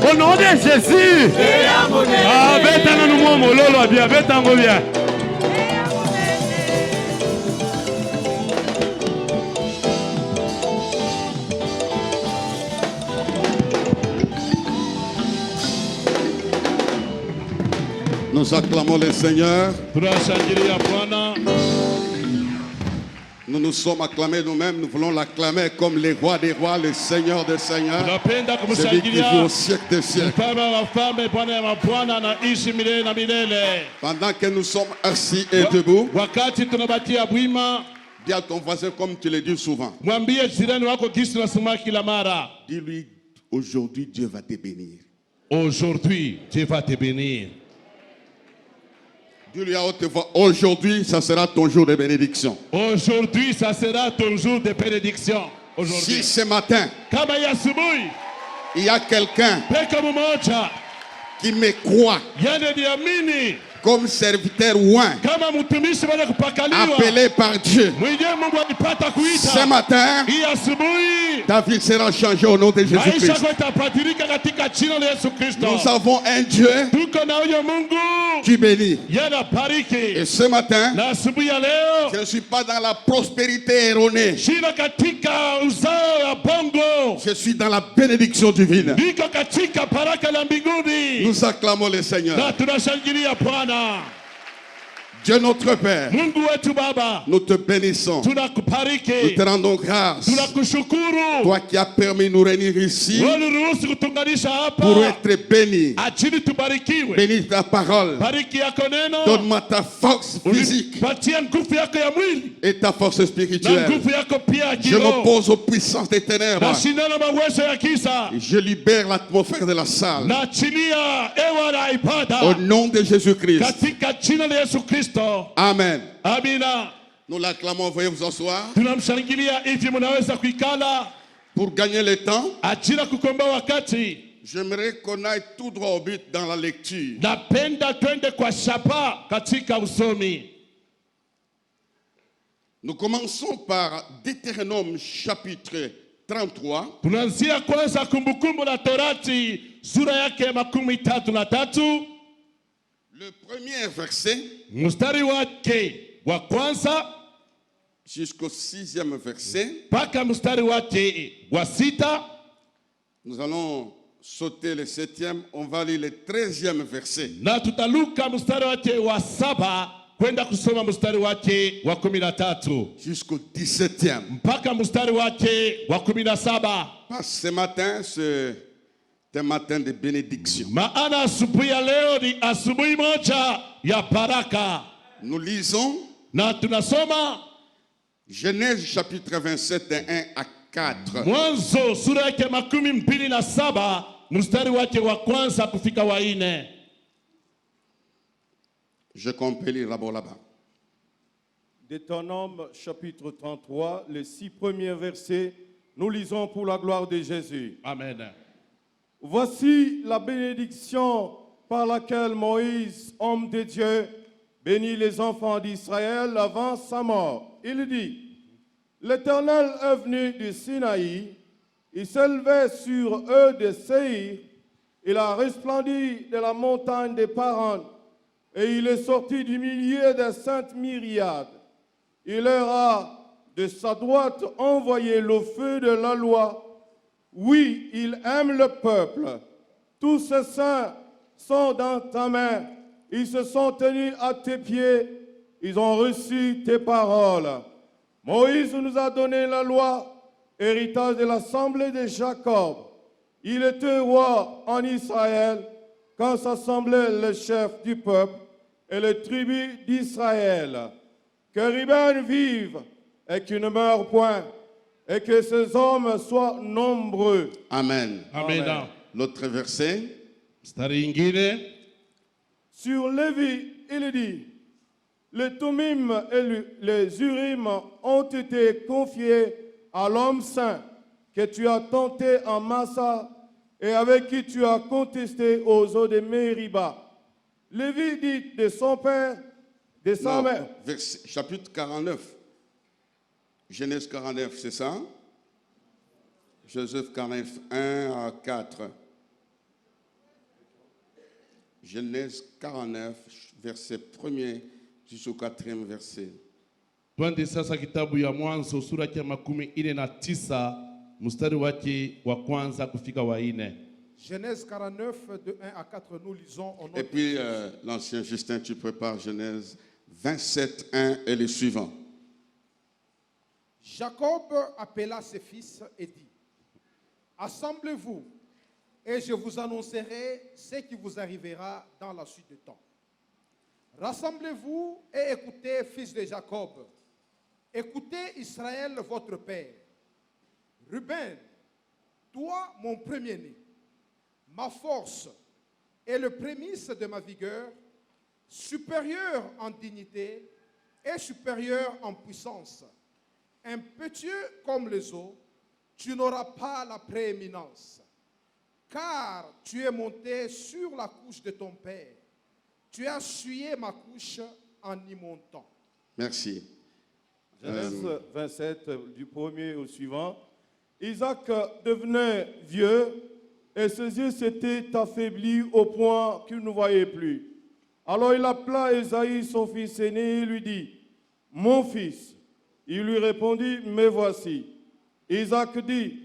Au nom de Jésus. Ah, bêta nous mon lolo bien, bêta bien. Nous acclamons le Seigneur. Nous nous sommes acclamés nous-mêmes, nous voulons l'acclamer comme les rois des rois, le Seigneur des seigneurs, celui qui vit au siècle des siècles. Pendant que nous sommes assis et debout, dis à ton voisin comme tu le dis souvent. Dis-lui, aujourd'hui Dieu va te bénir. Aujourd'hui, Dieu va te bénir. Dis-lui à haute voix, aujourd'hui, ça sera ton jour de bénédiction. Aujourd'hui, ça sera ton jour de bénédiction. Si ce matin, il y a quelqu'un qui me croit comme serviteur oint, appelé par Dieu, ce matin, ta vie sera changée au nom de Jésus-Christ. Nous avons un Dieu qui bénit. Et ce matin, je ne suis pas dans la prospérité erronée. Je suis dans la bénédiction divine. Nous acclamons le Seigneur. Dieu notre Père, nous te bénissons, nous te rendons grâce, toi qui as permis de nous réunir ici pour être bénis. Bénis ta parole, donne-moi ta force physique et ta force spirituelle. Je m'oppose aux puissances des ténèbres, je libère l'atmosphère de la salle au nom de Jésus-Christ. Amen. Amina. Nous l'acclamons, veuillez vous asseoir. Pour gagner le temps, j'aimerais qu'on aille tout droit au but dans la lecture. Nous commençons par Deutéronome chapitre 33. Le premier verset jusqu'au 6e verset. Nous allons sauter le 7e, on va lire le 13e verset. Jusqu'au 17e. Ce matin, c'est un matin de bénédiction. Nous lisons Genèse chapitre 27 de 1 à 4. Je compte lire là-bas. Deutéronome chapitre 33, les 6 premiers versets, nous lisons pour la gloire de Jésus. Amen. Voici la bénédiction par laquelle Moïse, homme de Dieu, bénit les enfants d'Israël avant sa mort. Il dit, l'Éternel est venu du Sinaï, il s'élevait sur eux de Séhir, il a resplendi de la montagne des Paran, et il est sorti du milieu des saintes myriades. Il leur a de sa droite envoyé le feu de la loi. Oui, il aime le peuple. Tous ses saints sont dans ta main. Ils se sont tenus à tes pieds. Ils ont reçu tes paroles. Moïse nous a donné la loi, héritage de l'assemblée de Jacob. Il était roi en Israël quand s'assemblaient les chefs du peuple et les tribus d'Israël. Que Ruben vive et qu'il ne meure point, et que ces hommes soient nombreux. Amen. Amen. L'autre verset. Sur Lévi, il dit, les Tumim et les Urim ont été confiés à l'homme saint que tu as tenté en Massa et avec qui tu as contesté aux eaux de Mériba. Lévi dit de son père, de sa mère. Chapitre 49. Genèse 49, c'est ça? Joseph 49, 1 à 4. Genèse 49, verset 1er jusqu'au 4e verset. Twende sasa kitabu ya Mwanzo sura ya 49 mstari wake wa kwanza kufika wa 4. Genèse 49 de 1 à 4, nous lisons au nom. Et puis l'ancien Justin, tu prépares Genèse 27, 1 et les suivants. Jacob appela ses fils et dit: Assemblez-vous, et je vous annoncerai ce qui vous arrivera dans la suite du temps. Rassemblez-vous et écoutez, fils de Jacob. Écoutez, Israël, votre père. Ruben, toi, mon premier-né, ma force et le prémisse de ma vigueur, supérieur en dignité et supérieur en puissance. Impétueux comme les eaux, tu n'auras pas la prééminence, car tu es monté sur la couche de ton père. Tu as essuyé ma couche en y montant. Merci. Genèse 27, du premier au suivant. Isaac devenait vieux et ses yeux s'étaient affaiblis au point qu'il ne voyait plus. Alors il appela Ésaïe, son fils aîné, et lui dit: Mon fils. Il lui répondit: Me voici. Isaac dit: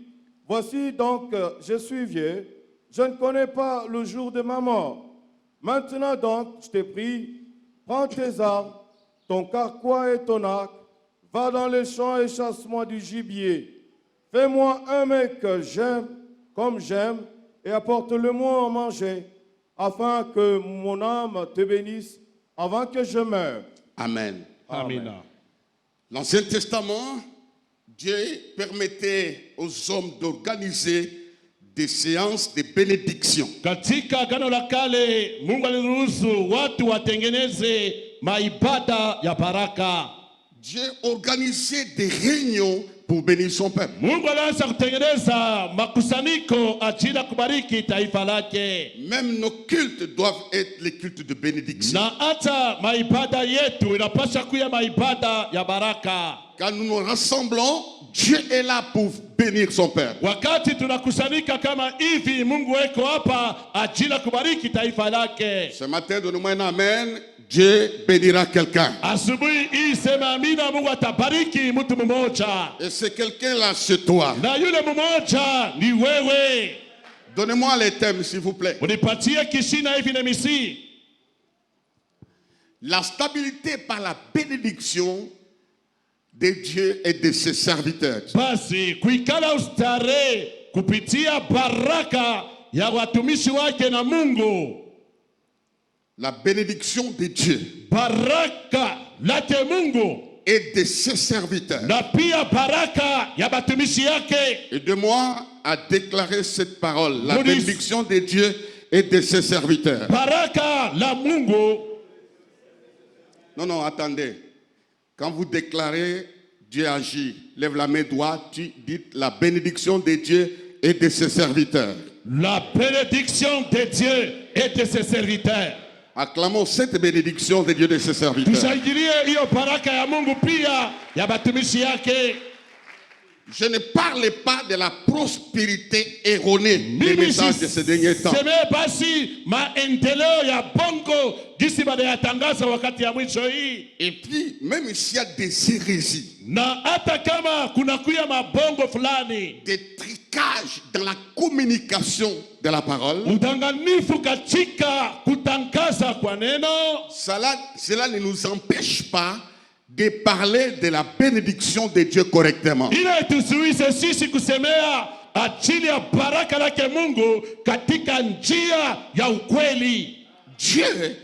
Voici donc, je suis vieux, je ne connais pas le jour de ma mort. Maintenant donc, je te prie, prends tes armes, ton carquois et ton arc, va dans les champs et chasse-moi du gibier. Fais-moi un mec que j'aime, comme j'aime, et apporte-le-moi à manger, afin que mon âme te bénisse avant que je meure. Amen. Amen. L'Ancien Testament, Dieu permettait aux hommes d'organiser des séances de bénédiction. Katika Agano la Kale, Mungu aliruhusu watu watengeneze maibada ya baraka. Dieu organisait des réunions pour bénir son peuple. Mungu alianza kutengeneza makusanyiko ajili ya kubariki taifa lake. Même nos cultes doivent être les cultes de bénédiction. Na hata maibada yetu inapaswa kuwa maibada ya baraka. Quand nous nous rassemblons, Dieu est là pour bénir son peuple. Wakati tunakusanyika kama hivi, Mungu weko hapa ajili ya kubariki taifa lake. Ce matin, donne-moi un amen. Dieu bénira quelqu'un. Asubuhi hii sema amina, Mungu atabariki mtu mmoja. Et c'est quelqu'un là chez toi. Na yule mmoja ni wewe. Donnez-moi les thèmes, s'il vous plaît. Unipatie kishina hivi na misi. La stabilité par la bénédiction de Dieu et de ses serviteurs. Basi kuikala ustare kupitia baraka ya watumishi wake na Mungu. La bénédiction de Dieu Baraka lake Mungu et de ses serviteurs. na pia baraka ya batumishi yake. Et de moi à déclarer cette parole. La bénédiction de Dieu et de ses serviteurs. Baraka la Mungu. Non, attendez. Quand vous déclarez Dieu agit, lève la main droite, tu dites la bénédiction de Dieu et de ses serviteurs. La bénédiction de Dieu et de ses serviteurs. Acclamons cette bénédiction de Dieu et de ses serviteurs. Tushangilie hiyo baraka ya Mungu pia ya batumishi yake. Je ne parle pas de la prospérité erronée des messages de ces derniers temps. Seme basi maendeleo ya bongo gisi bade yatangaza wakati ya mwisho hii. Et puis même s'il y a des hérésies, Na hata kama kuna kuya mabongo fulani, des tricages dans la communication de la parole, udanganifu katika kutangaza kwa neno, cela ne nous empêche pas de parler de la bénédiction de Dieu correctement. ile tusiwise sisi kusemea ajili ya baraka lake Mungu katika njia ya ukweli. Dieu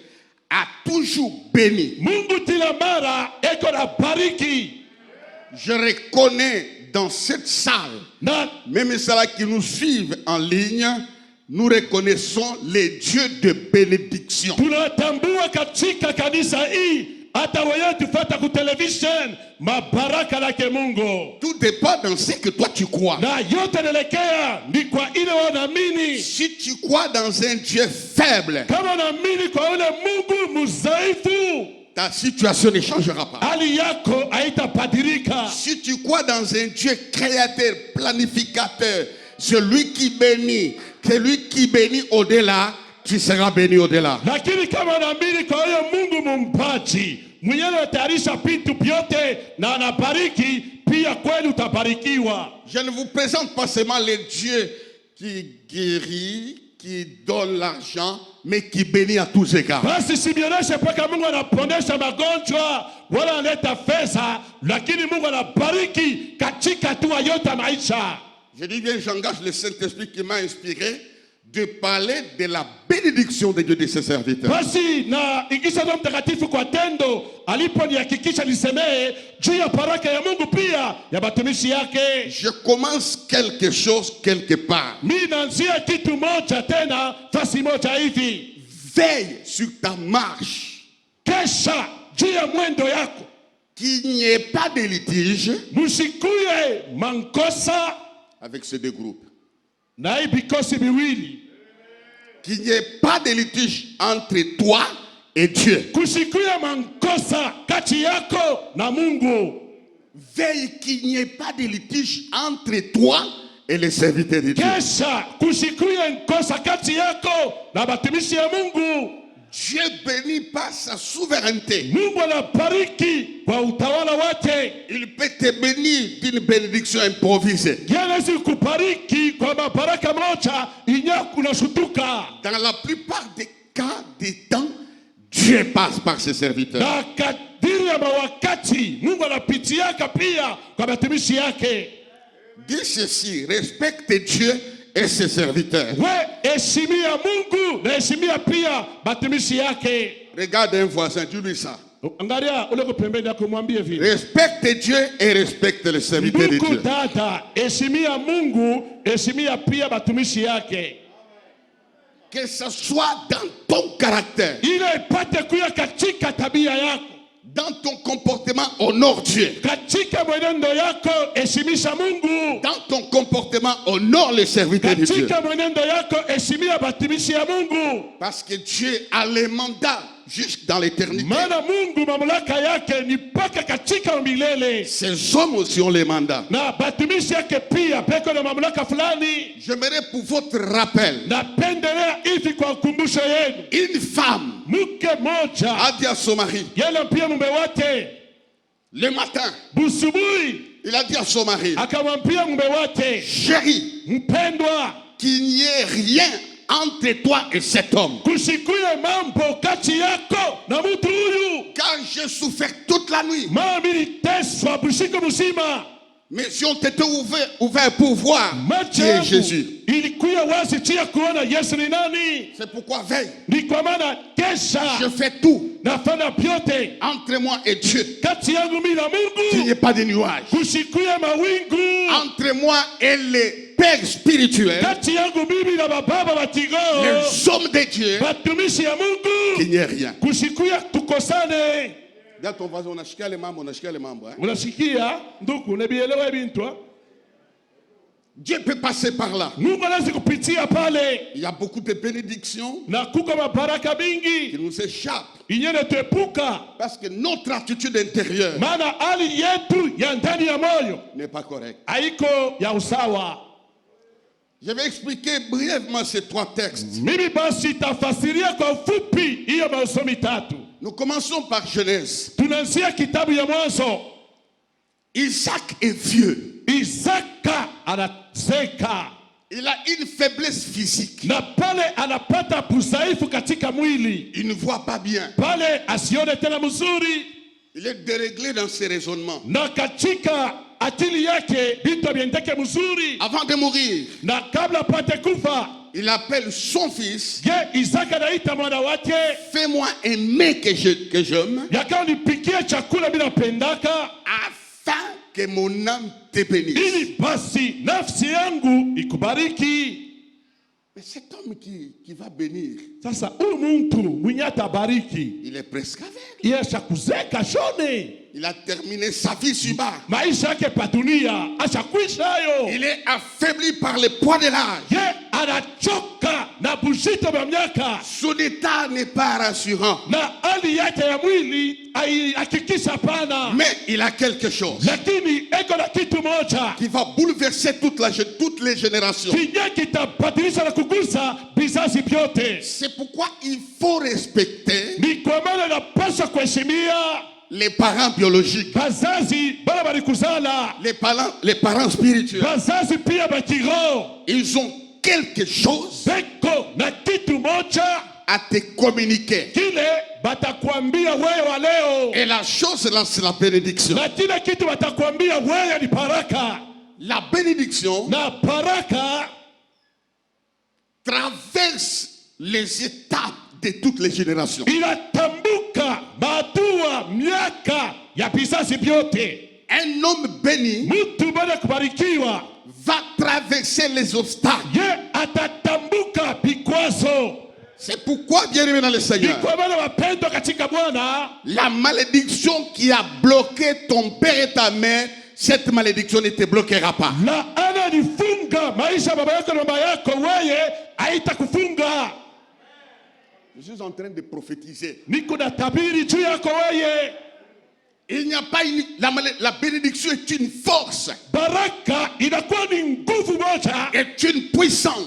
a toujours béni. Mungu tila mara eko na bariki. Je reconnais dans cette salle, même ceux qui nous suivent en ligne, nous reconnaissons les dieux de bénédiction. Tunatambua katika kanisa hii hata wewe tufata ku television mabaraka lake Mungu. Tout dépend dans ce que toi tu crois. Na yote nelekea ni kwa ile wanaamini. Si tu crois dans un Dieu faible, kama unaamini kwa ule Mungu mzaifu, ta situation ne changera pas. hali yako haitapadirika. Si tu crois dans un Dieu créateur, planificateur, celui qui bénit au-delà, tu seras béni au-delà. Lakini kama unaamini kwa hiyo Mungu mumpaji mwenyewe anatayarisha vitu vyote na anabariki pia, kweli utabarikiwa. Je ne vous présente pas seulement les dieux qui guérit, qui donne l'argent, mais qui bénit à tous égards. Basi sibionyeshe paka Mungu anaponesha magonjwa wala analeta pesa, lakini Mungu anabariki katika hatua yote maisha. Je dis bien, j'engage le Saint-Esprit qui m'a inspiré de parler de la bénédiction de Dieu de ses serviteurs. Basi na ingisha Roho Mtakatifu kwa tendo aliponihakikisha nisemee juu ya baraka ya Mungu pia ya batumishi yake. Je commence quelque chose quelque part. Mimi naanzia kitu moja tena fasi moja hivi. Veille sur ta marche. Kesha juu ya mwendo yako. Qu'il n'y ait pas de litige. Musikuye mankosa avec ces deux groupes. Na ibikosi biwili. Qu'il n'y ait pas de litige entre toi et Dieu. Kushikuye mankosa kati yako na Mungu. Veille qu'il n'y ait pas de litige entre toi et les serviteurs de Dieu. Kesha kushikuye nkosa kati yako na batumishi ya Mungu. Dieu bénit par sa souveraineté. Mungu anabariki kwa utawala wake. Il peut te bénir d'une bénédiction improvisée. Yanaweza kubariki kwa mabaraka moja inyaku unashutuka. Dans la plupart des cas des temps, Dieu passe par ses serviteurs. Na kadiri ya mawakati Mungu anapitiaka pia kwa batumishi yake. Dis ceci, respecte Dieu et ses serviteurs. Heshimia Mungu na heshimia pia batumishi yake. Regarde un voisin, dis-lui ça. Angalia ule pembeni yako mwambie vile. Respecte Dieu et respecte les serviteurs de Dieu. Dada, heshimia Mungu, heshimia pia batumishi yake. Que ce soit dans ton caractère. Ile ipate kuya katika tabia yako. Dans ton comportement, honore Dieu. Katika mwenendo yako heshimisha Mungu. Dans ton comportement, honore les serviteurs de Dieu. Katika mwenendo yako heshimia batumishi ya Mungu. Parce que Dieu a les mandats jusque dans l'éternité. Maana Mungu mamlaka yake ni paka katika milele. Ces hommes aussi ont les mandats. Na batumishi yake pia peko na mamlaka fulani. J'aimerais pour votre rappel. Napendelea hivi kwa ukumbusho yenu. Une femme mke moja a dit à son mari. Yeye pia mume wake. Le matin. Busubuhi. Il a dit à son mari. Akamwambia mume wake. Chéri. Mpendwa. Qu'il n'y ait rien entre toi et cet homme. Kusikuye mambo kati yako na mtu huyu. Car j'ai souffert toute la nuit. Mami niteswa busiku mzima. Mes yeux ont été ouverts pour voir qui est Jésus. Ilikuwa wazi tia kuona Yesu ni nani. C'est pourquoi veille. Ni kwa maana kesha. Je fais tout. Nafanya vyote Entre moi et Dieu. Kati yangu mimi na Mungu. Qu'il n'y ait pas de nuages. Kusikuye mawingu. Entre moi et les pères spirituels. Kati yangu mimi na baba batigo. Les hommes de Dieu. Batumishi ya Mungu. Qu'il n'y ait rien. Kusikuye tukosane. Regarde ton voisin, on a chiqué les membres, hein? Unasikia ndugu unabielewa bintu? Dieu peut passer par là. Mungu anaweza kupitia pale. Il y a beaucoup de bénédictions na kuko mabaraka mingi qui nous échappent. Inyene tuepuka. Parce que notre attitude intérieure maana hali yetu ya ndani ya moyo n'est pas correcte. Haiko ya usawa. Je vais expliquer brièvement ces trois textes. Mimi basi tafasiria kwa ufupi hiyo masomo tatu. Nous commençons par Genèse. Tunaanzia kitabu ya Mwanzo. Isaac est vieux. Isaka anaseka. Il a une faiblesse physique. Na pale anapata udhaifu katika mwili. Il ne voit pas bien. Pale asione tena mzuri. Il est déréglé dans ses raisonnements. Na katika akili yake vitu viendeke mzuri. Avant de mourir, na kabla apate kufa, il appelle son fils. Isaka anaita mwana wake. Fais-moi un mets que j'aime. Yakao nipikie chakula bila pendaka. Afin que mon âme te bénisse. Ili basi nafsi yangu ikubariki. Mais cet homme qui va bénir. Sasa huyu mtu mwenye atabariki. Il est presque aveugle. Yesha kuzeka shone. Il a terminé sa vie sur-bas. Maisha yake pa dunia ashakwisha hayo. Il est affaibli par le poids de l'âge. Ye anachoka na buzito wa miaka. Son état n'est pas rassurant. Na hali yake ya mwili Mais il a quelque chose qui va bouleverser toutes les générations. C'est pourquoi il faut respecter les parents biologiques, les parents spirituels. Ils ont quelque chose à te communiquer. Et la chose là, c'est la bénédiction. La bénédiction traverse les étapes de toutes les générations. Un homme béni va traverser les obstacles. C'est pourquoi, bien aimé dans le Seigneur, la malédiction qui a bloqué ton père et ta mère, cette malédiction ne te bloquera pas. Je suis en train de prophétiser. Il n'y a pas la bénédiction est une force. Est une puissance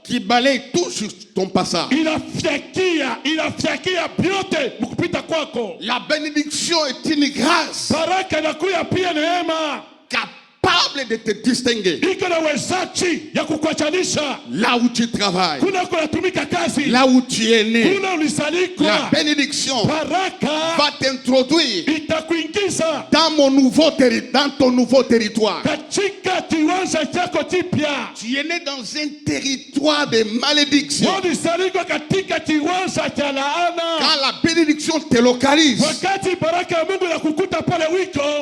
qui balaye tout sur ton passage. La bénédiction est une grâce capable de te distinguer là où tu travailles, là où tu es né. La bénédiction va t'introduire dans ton nouveau territoire. Tu es né dans un territoire de malédiction. Quand la bénédiction te localise,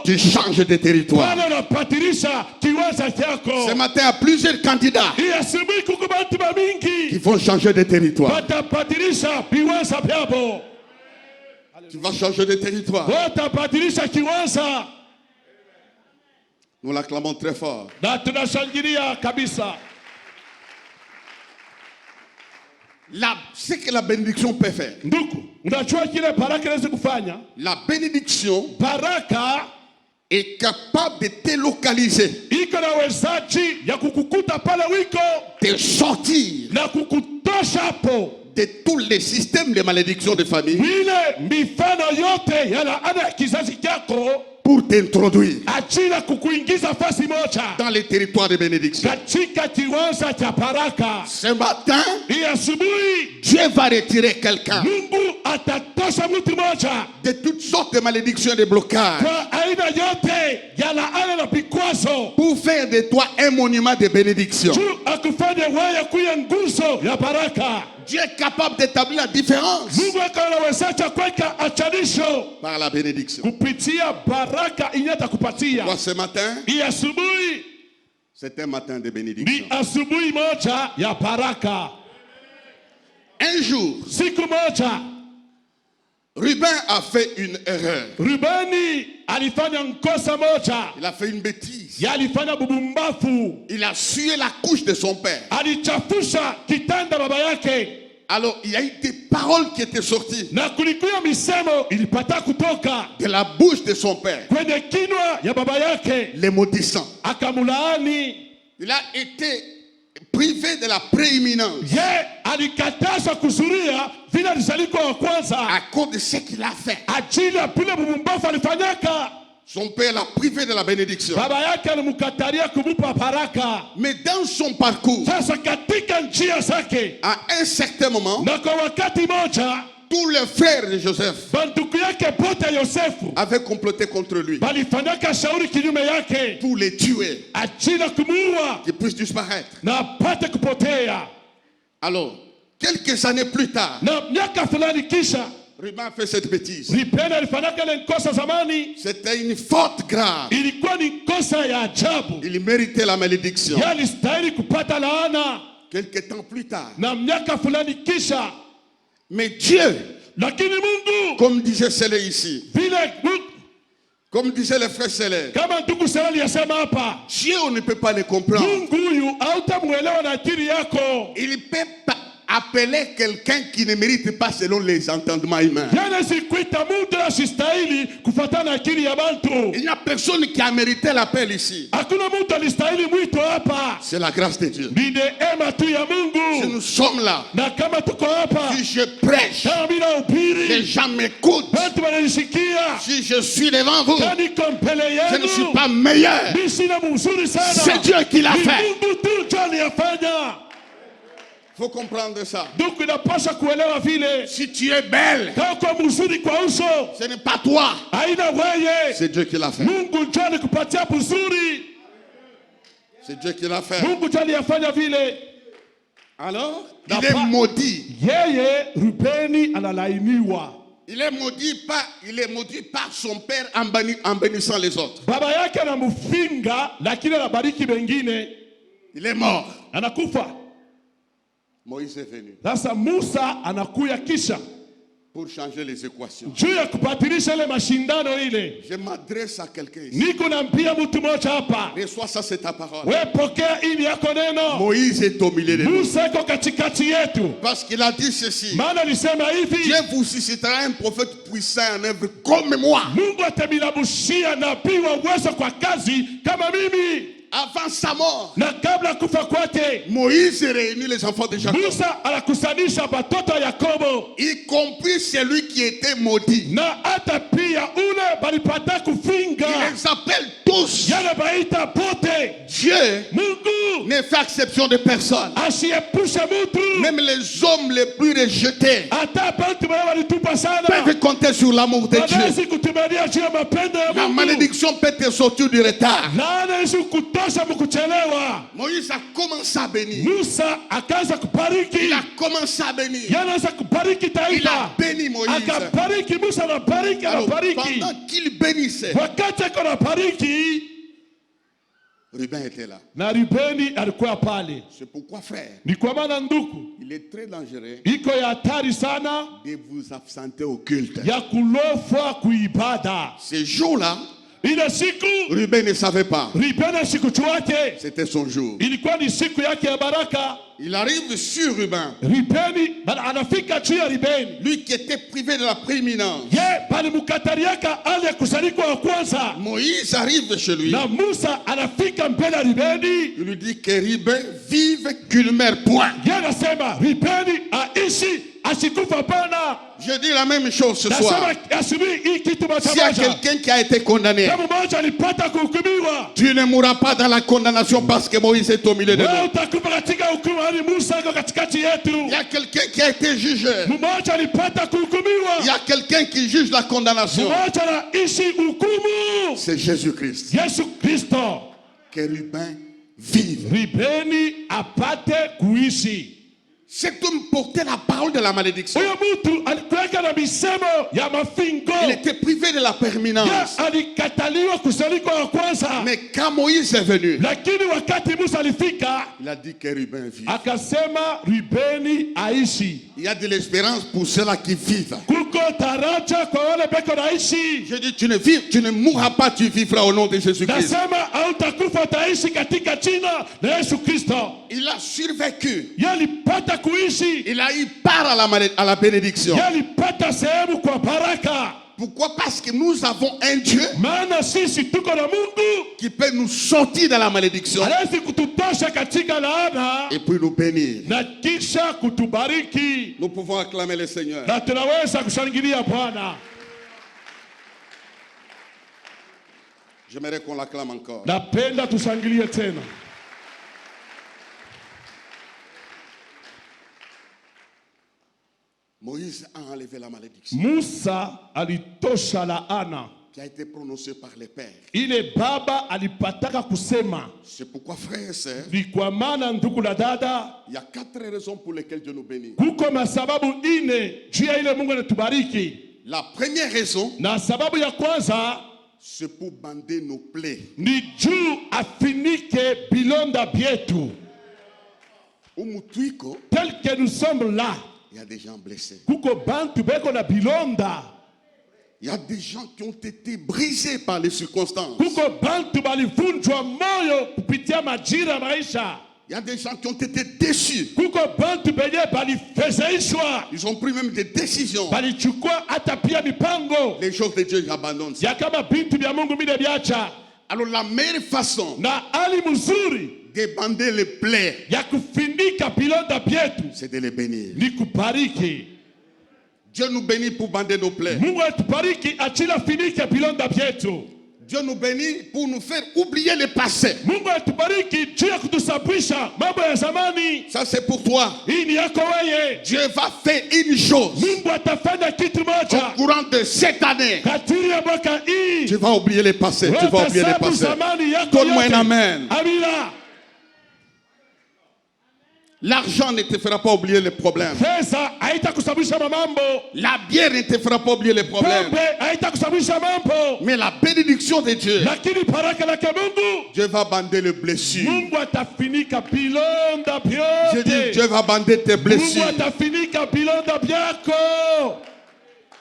tu changes de territoire. Ce matin, il y a plusieurs candidats qui vont changer de territoire. Tu vas changer de territoire. Nous l'acclamons très fort. Ce que la bénédiction peut faire. La bénédiction est capable de te localiser, de sortir de tous les systèmes de malédiction de famille pour t'introduire dans les territoires de bénédiction. Ce matin, Dieu va retirer quelqu'un de toutes sortes de malédictions et de blocages pour faire de toi un monument de bénédiction. Dieu est capable d'établir la différence par la bénédiction. Moi, ce matin, c'est un matin de bénédiction. Un jour, Ruben a fait une erreur. Il a fait une bêtise. Il a sué la couche de son père. Alors il y a eu des paroles qui étaient sorties de la bouche de son père, les maudissants. Il a été privé de la prééminence à cause de ce qu'il a fait. Son père l'a privé de la bénédiction. Mais dans son parcours, à un certain moment, tous les frères de Joseph avaient comploté contre lui pour les tuer, qu'ils puissent disparaître. Alors, quelques années plus tard, Ruben a fait cette bêtise. C'était une faute grave. Il méritait la malédiction. Quelques temps plus tard, mais Dieu, comme disait Célé ici, comme disait le frère Célé, Dieu, on ne peut pas le comprendre. Il peut appeler quelqu'un qui ne mérite pas selon les entendements humains. Il n'y a personne qui a mérité l'appel ici. C'est la grâce de Dieu. Si nous sommes là, si je prêche, les gens m'écoutent. Si je suis devant vous, je ne suis pas meilleur. C'est Dieu qui l'a fait. Il faut comprendre ça. Si tu es belle, ce n'est pas toi. C'est Dieu qui l'a fait. C'est Dieu qui l'a fait. Alors, il est maudit. Il est maudit par son père en bénissant les autres. Il est mort. Moïse est venu pour changer les équations. Je m'adresse à quelqu'un ici. Reçois ça, c'est ta parole. Moïse est au milieu de nous. Parce qu'il a dit ceci. Dieu vous suscitera un prophète puissant en œuvre comme moi. Avant sa mort, Moïse réunit les enfants de Jacob, y compris celui qui était maudit. Il les appelle tous. Dieu ne fait exception de personne. Même les hommes les plus rejetés peuvent compter sur l'amour de Dieu. La malédiction peut te sortir du retard. Moïse a commencé à bénir. Il a commencé à bénir. Il a béni Moïse. Alors, pendant qu'il bénissait, Ruben était là. C'est pourquoi, frère, il est très dangereux de vous absenter au culte. Ces jours-là, Ruben ne savait pas. C'était son jour. Il arrive sur Ruben. Lui qui était privé de la prééminence. Moïse arrive chez lui. Il lui dit que Ruben vive qu'il ne meurt point. Je dis la même chose ce soir. S'il y a quelqu'un qui a été condamné, tu ne mourras pas dans la condamnation parce que Moïse est au milieu de nous. Il y a quelqu'un qui a été jugé. Il y a quelqu'un qui juge la condamnation. C'est Jésus-Christ. Que Ruben vive. Cet homme portait la parole de la malédiction. Il était privé de la permanence. Mais quand Moïse est venu, il a dit que Ruben vit. Il y a de l'espérance pour ceux-là qui vivent. Je dis, tu ne mourras pas, tu vivras au nom de Jésus-Christ. Il a survécu. Il a eu part à la bénédiction. Pourquoi? Parce que nous avons un Dieu qui peut nous sortir de la malédiction et puis nous bénir. Nous pouvons acclamer le Seigneur. J'aimerais qu'on l'acclame encore. Moïse a enlevé la malédiction qui a été prononcée par les pères. C'est pourquoi, frères et sœurs, il y a 4 raisons pour lesquelles Dieu nous bénit. La première raison, c'est pour bander nos plaies. Tel que nous sommes là, il y a des gens blessés. Il y a des gens qui ont été brisés par les circonstances. Il y a des gens qui ont été déçus. Ils ont pris même des décisions. Les choses de Dieu, ils abandonnent ça. Alors la meilleure façon de bander les plaies, c'est de les bénir. Dieu nous bénit pour bander nos plaies. Dieu nous bénit pour nous faire oublier le passé. Ça c'est pour toi. Dieu va faire une chose. Au courant de cette année, tu vas oublier le passé. Tu vas oublier le passé. Donne-moi un amen. L'argent ne te fera pas oublier les problèmes. La bière ne te fera pas oublier les problèmes. Mais la bénédiction de Dieu, Dieu va bander les blessures. Je dis, Dieu va bander tes blessures.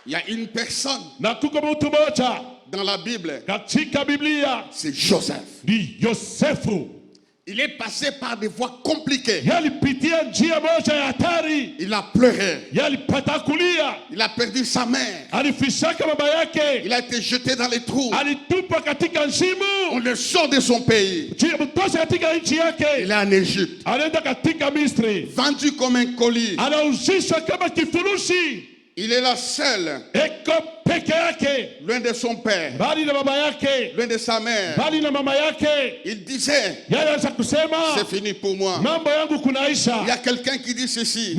Il y a une personne dans la Bible, c'est Joseph. Il est passé par des voies compliquées. Il a pleuré. Il a perdu sa mère. Il a été jeté dans les trous. On le sort de son pays. Il est en Égypte. Vendu comme un colis. Il est la seule. Loin de son père, loin de sa mère. Il disait, c'est fini pour moi. Il y a quelqu'un qui dit ceci,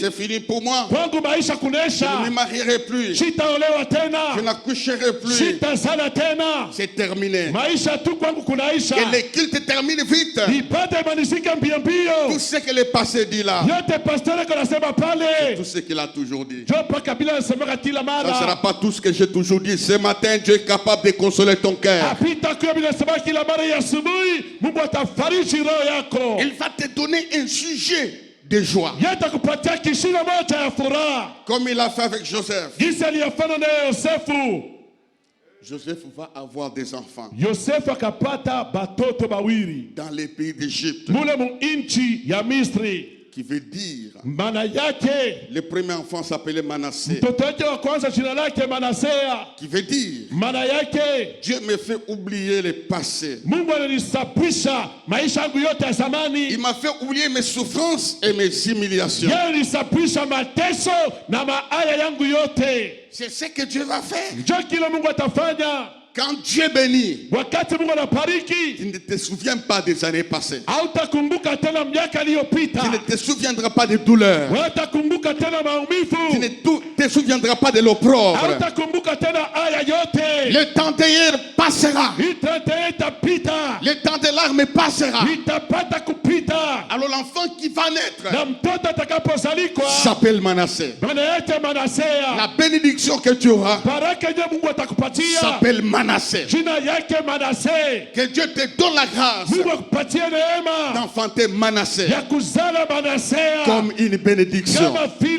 c'est fini pour moi. Je ne me marierai plus. Je n'accoucherai plus. C'est terminé. Que les cultes terminent vite. Tout ce que le passé dit là, c'est tout ce qu'il a toujours dit. Ça ne sera pas tout ce que j'ai toujours dit. Ce matin, Dieu est capable de consoler ton cœur. Il va te donner un sujet de joie. Comme il a fait avec Joseph. Joseph va avoir des enfants dans les pays d'Égypte. Qui veut dire, le premier enfant s'appelait Manassé. Qui veut dire, Dieu me fait oublier le passé. Il m'a fait oublier mes souffrances et mes humiliations. C'est ce que Dieu va faire. Quand Dieu bénit, tu ne te souviens pas des années passées. Tu ne te souviendras pas des douleurs. Tu ne te souviendras pas de l'opprobre. Le temps d'hier passera. Le temps de larmes passera. Alors l'enfant qui va naître s'appelle Manassé. La bénédiction que tu auras s'appelle Manassé. Que Dieu te donne la grâce d'enfanter Manassé comme une bénédiction. Dieu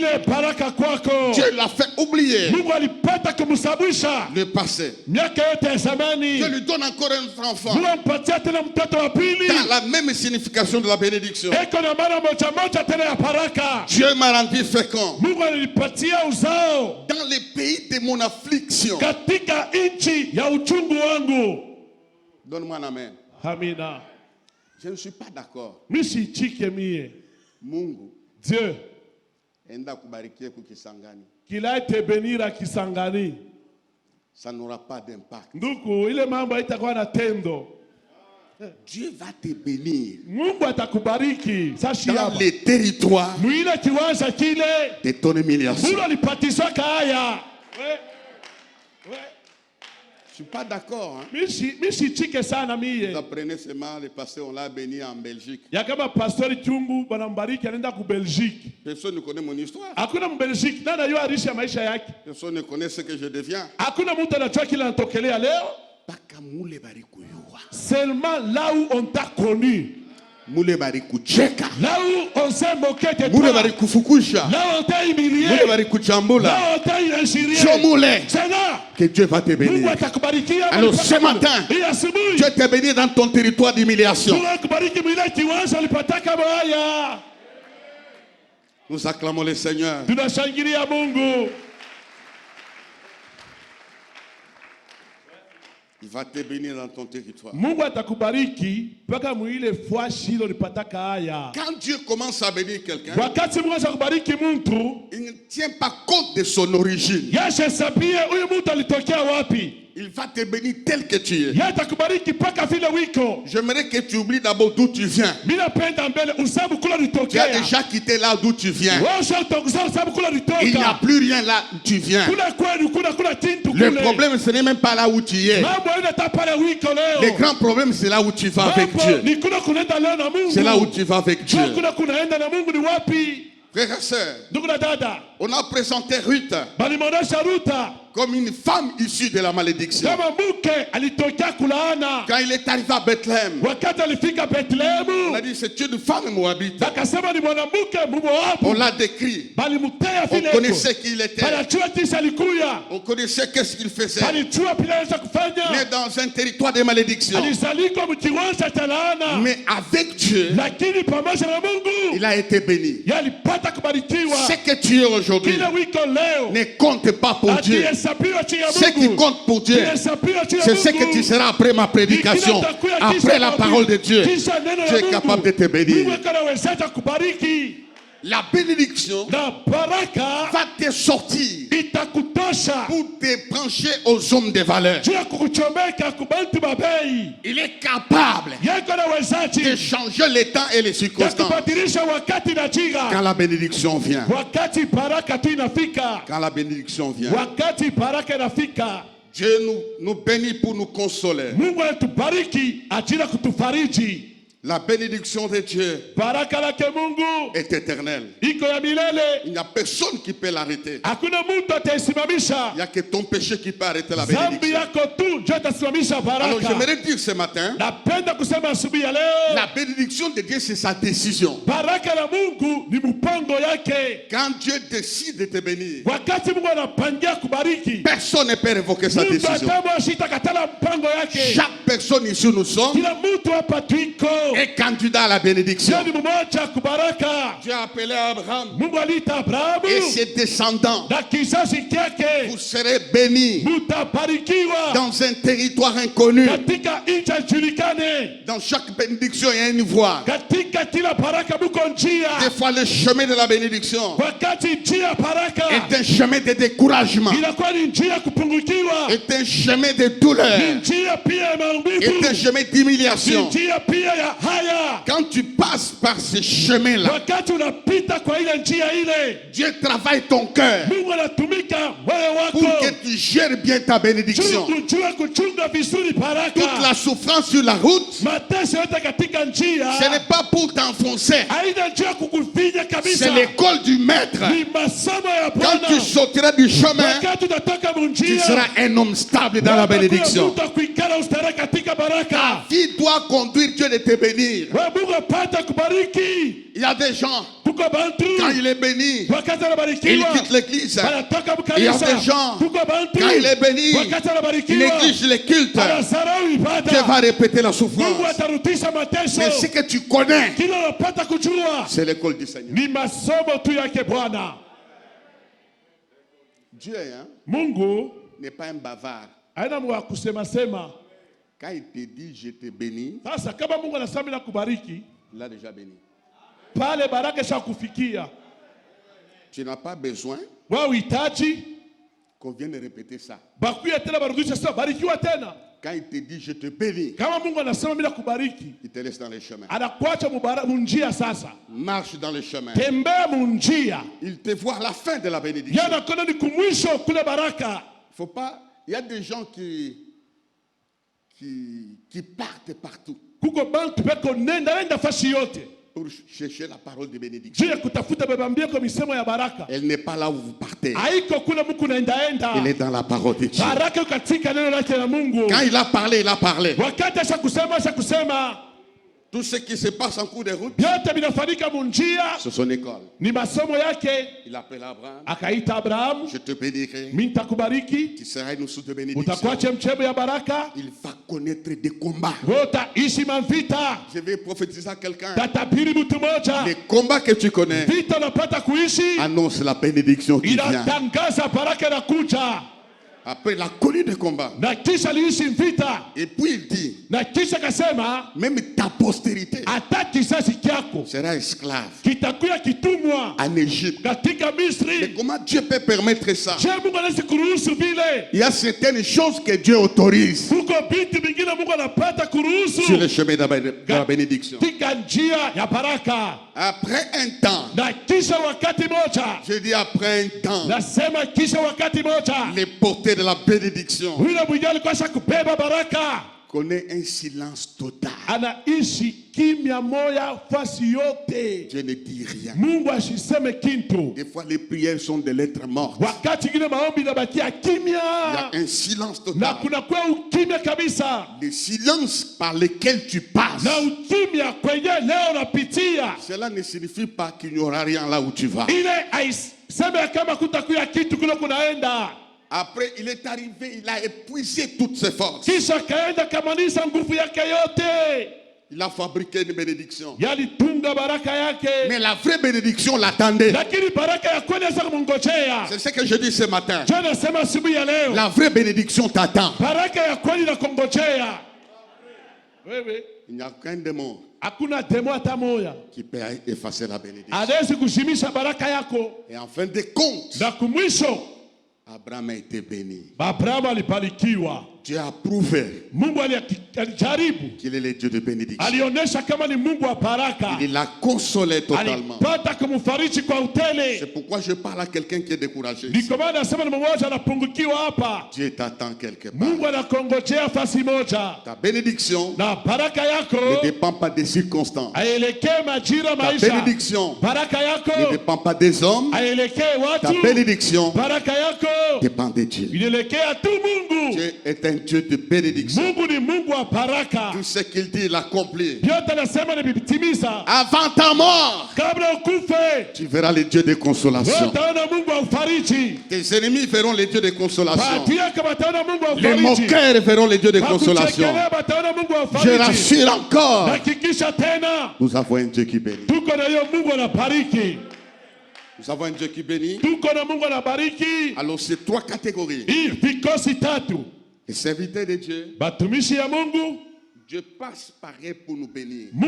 l'a fait oublier le passé. Dieu lui donne encore un autre enfant dans la même signification de la bénédiction. Dieu m'a rendu fécond dans les pays de mon affliction. Donne-moi un amen. Amina. Je ne suis pas d'accord. Mungu, Dieu, qu'il a été béni à Kisangani, ça n'aura pas d'impact. Dieu va te bénir dans les territoires de ton humiliation. Je ne suis pas d'accord. Vous apprenez seulement le pasteur, on l'a béni en Belgique. Personne ne connaît mon histoire. Personne ne connaît ce que je deviens. Seulement là où on t'a connu. là où on s'est moqué de toi, là où on t'a humilié, là où on t'a injurié, que Dieu va te bénir. Alors ce matin, Dieu t'a béni dans ton territoire d'humiliation. Nous acclamons le Seigneur. Il va te bénir dans ton territoire. Quand Dieu commence à bénir quelqu'un, il ne tient pas compte de son origine. Il va te bénir tel que tu es. J'aimerais que tu oublies d'abord d'où tu viens. Tu as déjà quitté là d'où tu viens. Il n'y a plus rien là où tu viens. Le problème, ce n'est même pas là où tu es. Le grand problème, c'est là où tu vas avec Dieu. C'est là où tu vas avec Dieu. Frères et sœurs, on a présenté Ruth comme une femme issue de la malédiction. Quand il est arrivé à Bethléem, on a dit c'est une femme moabite. On l'a décrit. On connaissait qui il était. On connaissait qu'est-ce qu'il faisait. Mais dans un territoire de malédiction. Mais avec Dieu, il a été béni. Ce que tu es aujourd'hui ne compte pas pour Dieu. Ce qui compte pour Dieu, c'est ce que tu seras après ma prédication, après la parole de Dieu. Dieu est capable de te bénir. La bénédiction va te sortir pour te brancher aux hommes de valeur. Il est capable de changer les temps et les circonstances. Quand la bénédiction vient. Quand la bénédiction vient. Dieu nous bénit pour nous consoler. La bénédiction de Dieu est éternelle. Il n'y a personne qui peut l'arrêter. Il n'y a que ton péché qui peut arrêter la bénédiction. Alors j'aimerais dire ce matin, la bénédiction de Dieu c'est sa décision. Quand Dieu décide de te bénir, personne ne peut révoquer sa décision. Chaque personne ici nous sommes est candidat à la bénédiction. Dieu a appelé Abraham et ses descendants. Vous serez bénis dans un territoire inconnu. Dans chaque bénédiction, il y a une voie. Des fois, le chemin de la bénédiction est un chemin de découragement, est un chemin de douleur, est un chemin d'humiliation. Quand tu passes par ce chemin-là, Dieu travaille ton cœur pour que tu gères bien ta bénédiction. Toute la souffrance sur la route, ce n'est pas pour t'enfoncer, c'est l'école du maître. Quand tu sortiras du chemin, tu seras un homme stable dans la bénédiction. Ta vie doit conduire Dieu de te bénir. Il y a des gens, quand il est béni, il quitte l'église. Il y a des gens, quand il est béni, il néglige les cultes. Dieu va répéter la souffrance. Mais ce que tu connais, c'est l'école du Seigneur. Dieu n'est pas un bavard. Quand il te dit je te bénis, il a déjà béni. Tu n'as pas besoin qu'on vienne répéter ça. Quand il te dit je te bénis, il te laisse dans les chemins. Marche dans les chemins. Il te voit à la fin de la bénédiction. Faut pas. Il y a des gens qui partent partout pour chercher la parole de bénédiction. Elle n'est pas là où vous partez. Elle est dans la parole de Dieu. Quand il a parlé, il a parlé. Tout ce qui se passe en cours de route, c'est son école. Il appelle Abraham. Je te bénirai. Tu seras une source de bénédiction. Il va connaître des combats. Je vais prophétiser à quelqu'un. Les combats que tu connais annonce la bénédiction qui vient. Après, il a connu des combats. Et puis il dit, même ta postérité sera esclave en Égypte. Mais comment Dieu peut permettre ça? Il y a certaines choses que Dieu autorise sur le chemin de la bénédiction. Après un temps, je dis après un temps, les portées de la bénédiction connaît un silence total. Dieu ne dit rien. Des fois les prières sont des lettres mortes. Il y a un silence total. Le silence par lequel tu passes, cela ne signifie pas qu'il n'y aura rien là où tu vas. Après, il est arrivé, il a épuisé toutes ses forces. Il a fabriqué une bénédiction. Mais la vraie bénédiction l'attendait. C'est ce que je dis ce matin. La vraie bénédiction t'attend. Il n'y a qu'un démon qui peut effacer la bénédiction. Et en fin de compte, Abraham a été béni. Dieu a prouvé qu'il est le Dieu de bénédiction. Il l'a consolé totalement. C'est pourquoi je parle à quelqu'un qui est découragé. Dieu t'attend quelque part. Ta bénédiction ne dépend pas des circonstances. Ta bénédiction ne dépend pas des hommes. Ta bénédiction dépend de Dieu. Dieu est un Dieu de bénédiction. Tout ce qu'il dit, il accomplit. Avant ta mort, tu verras les dieux de consolation. Tes ennemis verront les dieux de consolation. Les moqueurs verront les dieux de consolation. Je rassure encore, nous avons un Dieu qui bénit. Nous avons un Dieu qui bénit. Alors c'est trois catégories. Les serviteurs de Dieu, Dieu passe par eux pour nous bénir. Je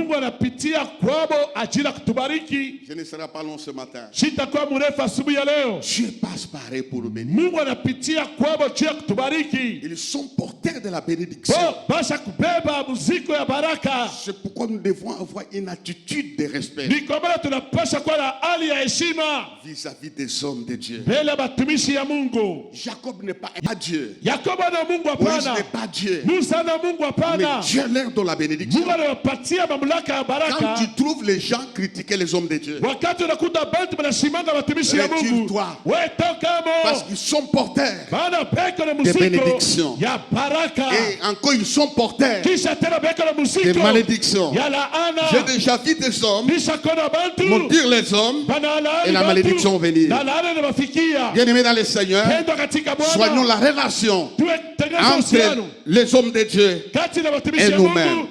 ne serai pas long ce matin. Dieu passe par eux pour nous bénir. Ils sont porteurs de la bénédiction. C'est pourquoi nous devons avoir une attitude de respect vis-à-vis des hommes de Dieu. Jacob n'est pas Dieu. Moïse n'est pas Dieu. Mais Dieu leur donne la bénédiction. Quand tu trouves les gens critiquer les hommes de Dieu, retire-toi. Parce qu'ils sont porteurs de bénédiction. Et encore ils sont porteurs de malédiction. J'ai déjà vu des hommes maudire les hommes et la malédiction venir. Bien-aimés dans le Seigneur, soignons la relation entre les hommes de Dieu et nous-mêmes.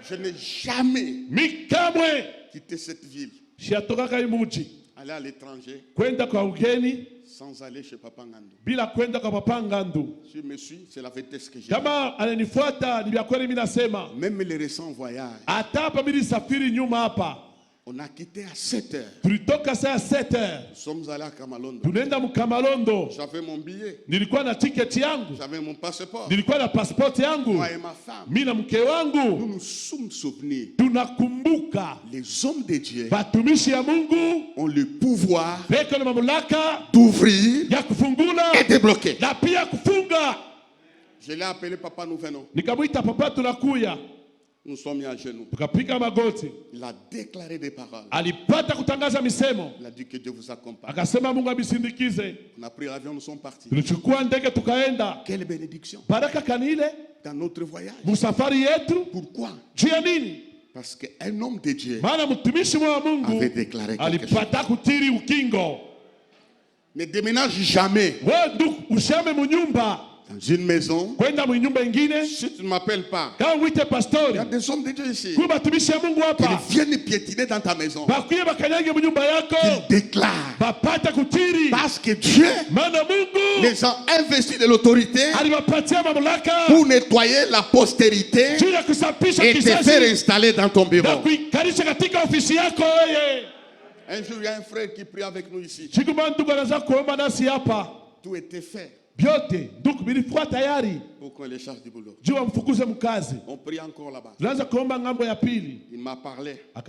Je n'ai jamais quitté cette ville. Aller à l'étranger sans aller chez Papa Ngandou. Si je me suis, c'est la vérité ce que j'ai. Même les récents voyages, on a quitté à 7 heures. Nous sommes allés à Kamalondo. J'avais mon billet. J'avais mon passeport. Moi et ma femme. Nous nous sommes souvenus. Les hommes de Dieu ont le pouvoir d'ouvrir et débloquer. Je l'ai appelé Papa, nous venons. Nous sommes mis à genoux. Il a déclaré des paroles. Il a dit que Dieu vous accompagne. On a pris l'avion, nous sommes partis. Quelle bénédiction. dans notre voyage. Musafari yetu. Pourquoi? Juu ya nini? Parce qu'un homme de Dieu avait déclaré quelque chose. Ukingo. Ne déménage jamais dans une maison. Si tu ne m'appelles pas, il y a des hommes de Dieu ici qui viennent piétiner dans ta maison. Ils déclarent. Parce que Dieu les a investis de l'autorité pour nettoyer la postérité et te faire installer dans ton bureau. Un jour, il y a un frère qui prie avec nous ici. Tout était fait pour qu'on les charge du boulot. On prie encore là-bas. Il m'a parlé. Il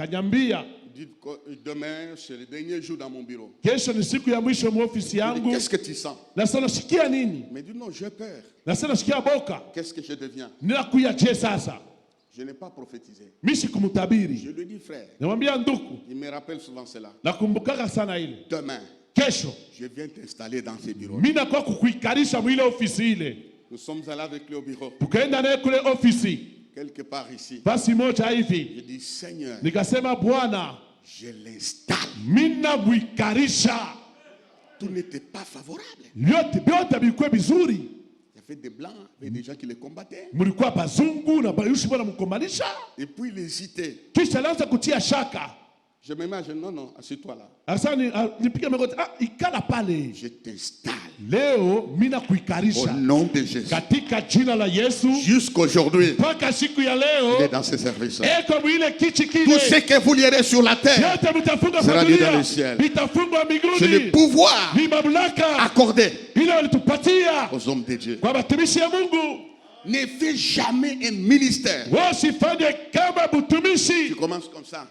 dit que demain, c'est le dernier jour dans mon bureau. Qu'est-ce que tu sens? Il m'a dit non, j'ai peur. Qu'est-ce que je deviens? Je n'ai pas prophétisé. Je lui dis frère. Il me rappelle souvent cela. Demain, je viens t'installer dans ce bureau. Nous sommes allés avec lui au bureau. Quelque part ici. Je dis Seigneur, je l'installe. Tout n'était pas favorable. Il y avait des blancs, il y avait des gens qui les combattaient. Et puis il hésitait. Je me mets, non, non, assieds-toi là. Je t'installe. Au nom de Jésus. Jusqu'aujourd'hui, il est dans ce service. Tout ce que vous lirez sur la terre sera lu dans le ciel. C'est le pouvoir accordé aux hommes de Dieu. Ne fais jamais un ministère. Tu commences comme ça.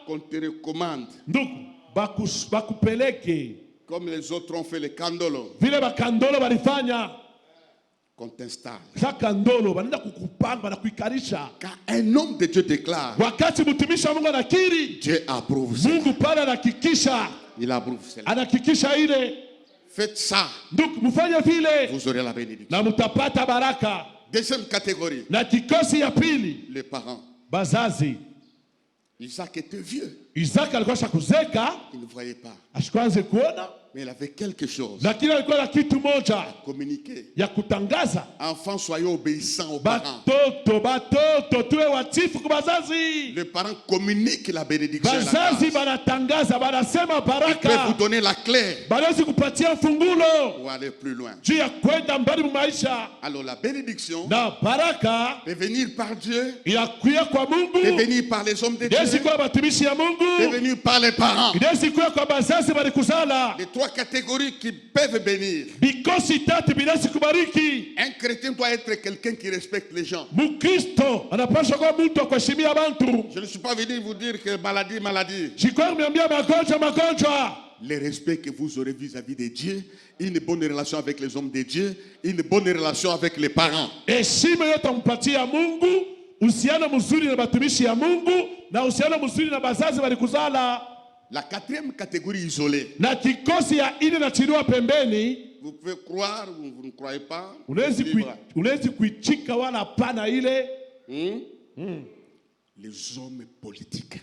Qu'on te recommande. Comme les autres ont fait les candolos. Qu'on t'installe. Quand un homme de Dieu déclare, Dieu approuve cela. Il approuve cela. Faites ça. Vous aurez la bénédiction. Deuxième catégorie. Les parents. Isaac était vieux. Il ne voyait pas. Mais il avait quelque chose à communiquer. Enfants, soyez obéissants aux parents. Les parents communiquent la bénédiction. Ils peuvent vous donner la clé pour aller plus loin. Alors la bénédiction peut venir par Dieu, peut venir par les hommes de Dieu, peut venir par les parents. Les trois catégories qui peuvent bénir. Un chrétien doit être quelqu'un qui respecte les gens. Je ne suis pas venu vous dire que maladie. Le respect que vous aurez vis-à-vis de Dieu, une bonne relation avec les hommes de Dieu, une bonne relation avec les parents. La quatrième catégorie isolée. Vous pouvez croire ou vous ne croyez pas. Les hommes politiques.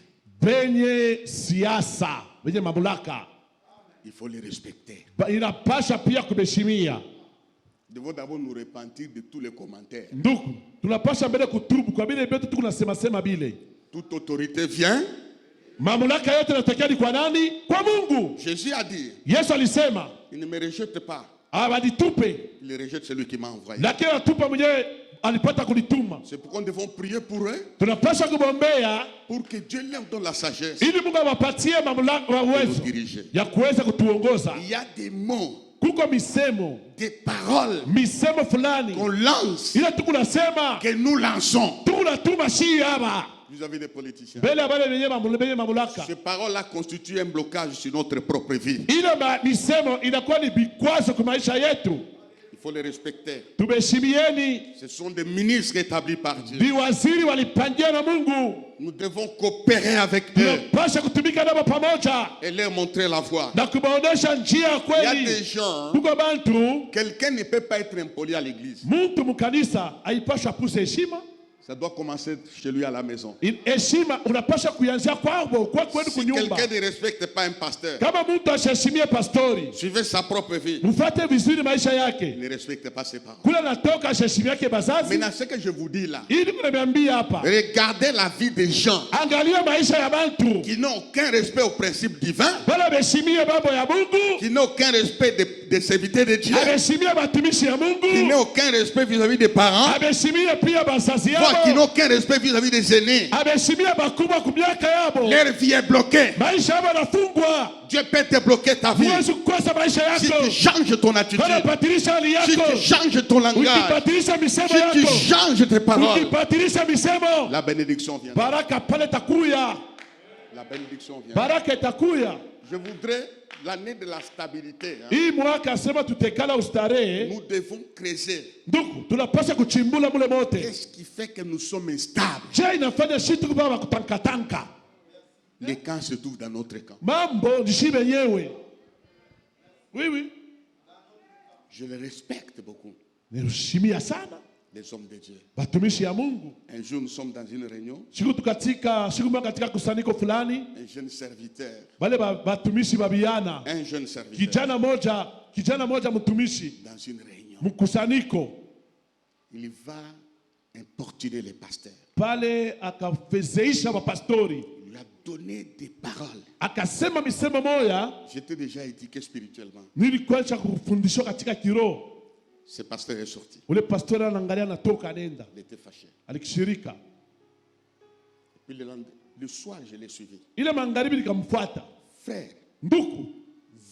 Il faut les respecter. Nous devons d'abord nous repentir de tous les commentaires. Toute autorité vient. Jésus a dit, il ne me rejette pas. Il rejette celui qui m'a envoyé. C'est pourquoi nous devons prier pour eux, pour que Dieu leur donne la sagesse de nous diriger. Il y a des mots, des paroles qu'on lance, que nous lançons. Vous avez des politiciens. Ces paroles-là constituent un blocage sur notre propre vie. Il faut les respecter. Tubeshimieni. Ce sont des ministres établis par Dieu. Biwaziri walipangiwa na Mungu. Nous devons coopérer avec eux Tunapaswa kutumika nao pamoja et leur montrer la voie. na kubaonesha njia ya Il y a kweli. des gens, Kuko bantu, quelqu'un ne peut pas être impoli à l'église. mtu mkanisa haipaswa puse heshima. Ça doit commencer chez lui à la maison. Heshima unapaswa kuanzia kwao kwa kwenu Si kunyumba. quelqu'un ne respecte pas un pasteur, Kama mtu asiheshimie pastori, suivez sa propre vie. mfuate vizuri maisha yake. Il ne respecte pas ses parents. Kula natoka asiheshimie yake bazazi. Maintenant, ce que je vous dis là, Ili mnaniambia hapa. regardez la vie des gens Angalia maisha ya bantu. qui n'ont aucun respect au principe divin, Wala beheshimie mambo ya Mungu. qui n'ont aucun respect des serviteurs de Dieu, Abeshimie batumishi ya qui Mungu. n'ont aucun respect vis-à-vis des parents, Abeshimie pia bazazi voire qui yao. n'ont aucun respect vis-à-vis des aînés. Abeshimie bakubwa kumiaka yabo. Leur vie est bloquée. Maisha yabo yanafungwa. Dieu peut te bloquer ta vie. Huwezi kukosa maisha Si yako. tu changes ton attitude, Wanabadilisha hali si yako. tu changes ton langage, Ukibadilisha misemo si tu yako. changes tes paroles, Ukibadilisha misemo. la bénédiction vient. Baraka pale takuya. La bénédiction vient. Baraka itakuya. Je voudrais l'année de la stabilité. Hii mwaka sema tutekala ustarehe. Nous devons creuser. Ndugu, tunapaswa kuchimbula mule mote. Qu'est-ce qui fait que nous sommes instables? Je inafanya shitu kubaba kutankatanka. Les camps se trouvent dans notre camp. Mambo ndishi benyewe. Oui, oui. Je les respecte beaucoup. Nirishimia sana. Les hommes de Dieu. Batumishi ya Mungu. Un jour, nous sommes dans une réunion. Siku katika kusanyiko fulani. Un jeune serviteur. Wale batumishi babiana. Un jeune serviteur. Kijana moja mtumishi. Dans une réunion. Mkusanyiko. Il va importuner les pasteurs. Pale akafezeisha mapastori. Il lui a donné des paroles. Akasema misemo moya. J'étais déjà éduqué spirituellement. Nilikuwa kufundishwa katika kiroho. Ce pasteur est sorti. Ule pastori anaangalia natoka anaenda. Il était fâché. Alikishirika. Puis le soir, je l'ai suivi. Ile magharibi nikamfuata. Frère, ndugu,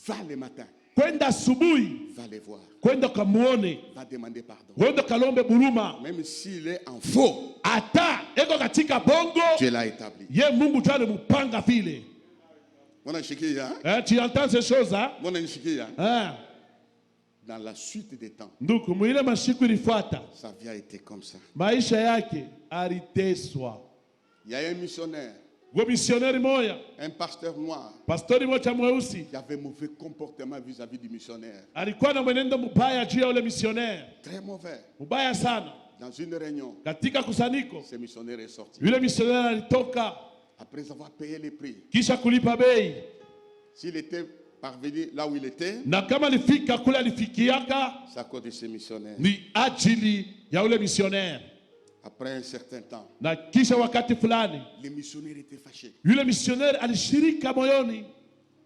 va le matin. Kwenda asubuhi. Va les voir. Kwenda kamuone. Va demander pardon. Kwenda kalombe buruma. Même s'il est en faux. Ata eko katika bongo. Dieu l'a établi. Ye Mungu tu alimupanga vile. Tu entends ces choses hein? Dans la suite des temps, ndugu, mwile masiku ilifuata. Sa vie a été comme ça. Maisha yake aliteswa. Il y a un missionnaire. Moya. Un pasteur noir. Pastori moja mweusi. Qui avait mauvais comportement vis-à-vis du missionnaire. Alikuwa na mwenendo mbaya juu ya ule missionnaire. Très mauvais. Mbaya sana. Dans une réunion. Katika kusanyiko. Ce missionnaire est sorti. Yule missionnaire alitoka. Après avoir payé les prix. Kisha kulipa bei. S'il était parvenu là où il était. Na kama alifika kule alifikiaka. C'est à cause de ce missionnaire. Ni ajili ya ule missionnaire. Après un certain temps. Na kisha wakati fulani. Le missionnaire était fâché. Yule missionnaire alishirika moyoni.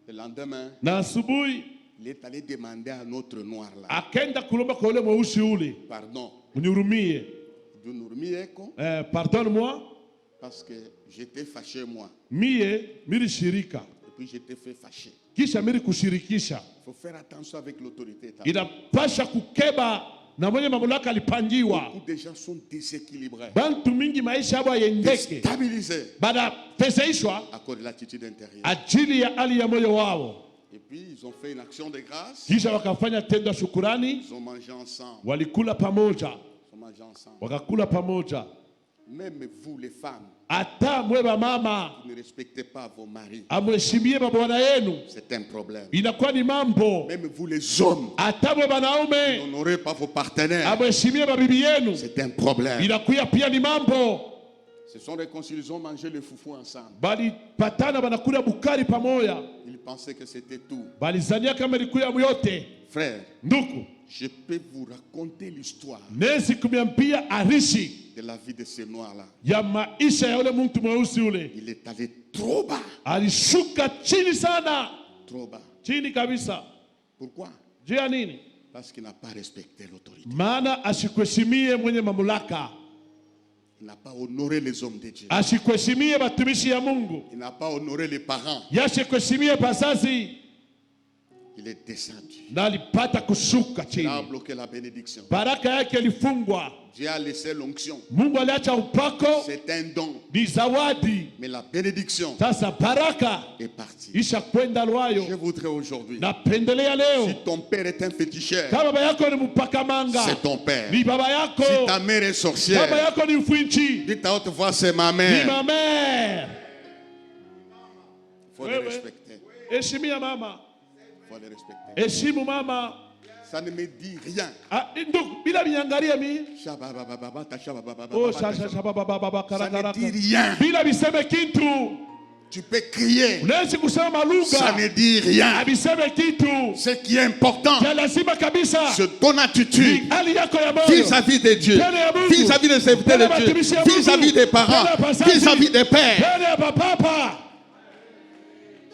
Le lendemain. Na asubuhi. Il est allé demander à notre noir là. Akenda kulomba kwa ule mweusi ule. Pardon. Unihurumie. Pardonne-moi. Parce que j'étais fâché moi. Milishirika. Et puis j'étais fait fâché. Kisha kushirikisha. Il faut faire attention avec l'autorité. Inapasha kukeba na mwenye mamlaka alipangiwa. Beaucoup de gens sont déséquilibrés. Bantu mingi maisha yao yendeke. Déstabilisés. Bada fezeishwa. À cause de l'attitude intérieure. Ajili ya hali ya moyo wao. Et puis ils ont fait une action de grâce. Kisha wakafanya tendo la shukrani. Ils ont mangé ensemble. Walikula pamoja. Ils ont mangé ensemble. Wakakula pamoja. Même vous les femmes. Ata mweba mama. Vous ne respectez pas vos maris. Amheshimie mabwana yenu. C'est un problème. Inakuwa ni mambo. Même vous les hommes. Ata mweba naume. N'honorez pas vos partenaires. Amheshimie mabibi yenu. C'est un problème. Inakuwa pia ni mambo. Ce sont réconciliés, ils ont mangé le foufou ensemble. Bali patana banakula bukari pamoja. Ils pensaient que c'était tout. Bali zania kama ilikuwa yote. Frère, ndugu, je peux vous raconter l'histoire nezi kumiambia arishi de la vie de ce noir là. Ya maisha ya ule mtu mweusi ule. Il est allé trop bas. Alishuka chini sana. Trop bas. Chini kabisa. Pourquoi? Juu ya nini? Parce qu'il n'a pas respecté l'autorité. Maana asikuheshimie mwenye mamlaka. Il n'a pas honoré les hommes de Dieu. Asikuheshimie batumishi ya Mungu. Il n'a pas honoré les parents. Yasikuheshimie bazazi. Il est descendu. Na alipata kushuka chini. Il a bloqué la bénédiction. Baraka yake ilifungwa. Dieu a laissé l'onction. Mungu aliacha upako. C'est un don. Ni zawadi. Mais la bénédiction sasa baraka est partie. Isha kwenda lwayo. Je voudrais aujourd'hui. Napendelea leo. Si ton père est un féticheur, kama baba yako ni mpakamanga, c'est ton père. Ni baba yako. Si ta mère est sorcière, baba yako ni mfinchi, dis ta haute voix, c'est ma mère. Ni ma mère. Faut le respecter. Heshimia mama. Faut le respecter. Heshimu mama. Ça ne me dit rien. Bila binyangalia mi. Ça ne dit rien. Bila biseme kintu. Tu peux crier. Ça ne dit rien. Ce qui est important, c'est ton attitude vis-à-vis de Dieu, vis-à-vis des serviteurs de Dieu, vis-à-vis des parents, vis-à-vis des pères.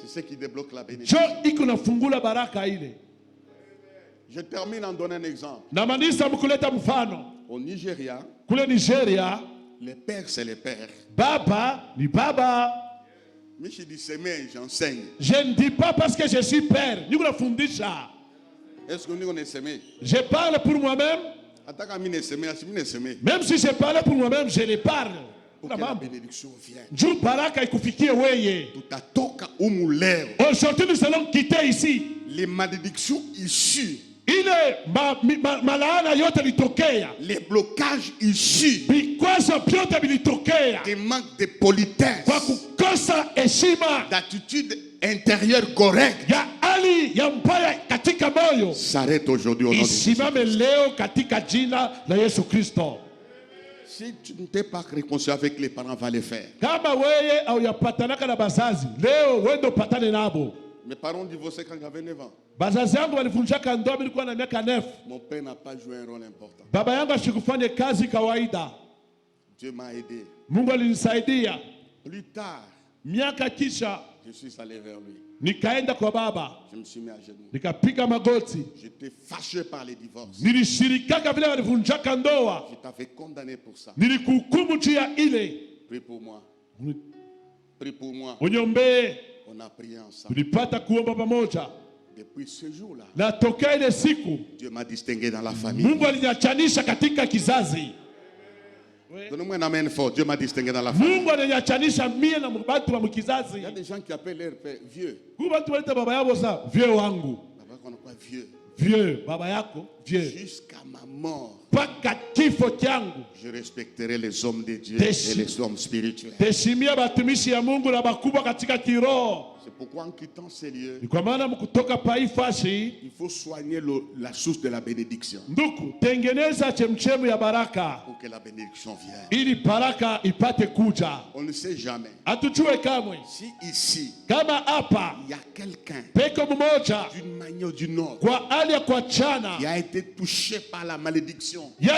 C'est ce qui débloque la bénédiction. Je termine en donnant un exemple. Au Nigeria, les pères, c'est les pères. Baba, ni baba. Mais je dis semer, j'enseigne. Je ne dis pas parce que je suis père. Est-ce que nous on est semé? Je parle pour moi-même. Même si je parle pour moi-même, je les parle. Pour que la bénédiction vienne. Aujourd'hui, nous allons quitter ici. Les malédictions issues. Les blocages issus des manques de politesse, d'attitude intérieure correcte, s'arrête aujourd'hui au nom de Jésus. Si tu ne t'es pas réconcilié avec les parents, va les faire. Mes parents ont divorcé quand j'avais 9 ans. Mon père n'a pas joué un rôle important. Dieu m'a aidé. Plus tard, je suis allé vers lui. Je me suis mis à genoux. J'étais fâché par les divorces. Je t'avais condamné pour ça. Prie pour moi. Prie pour moi. On a prié ensemble. Depuis ce jour-là, Dieu m'a distingué dans la famille. Donnez-moi un amen fort. Dieu m'a distingué dans la famille. Il y a des gens qui appellent leur père vieux. Vieux, baba yako, vieux. Jusqu'à ma mort, je respecterai les hommes de Dieu et les hommes spirituels. C'est pourquoi en quittant ces lieux, il faut soigner la source de la bénédiction. Pour que la bénédiction vienne. On ne sait jamais. Si ici, il y a quelqu'un d'une manière ou d'une autre qui a été touché par la malédiction, il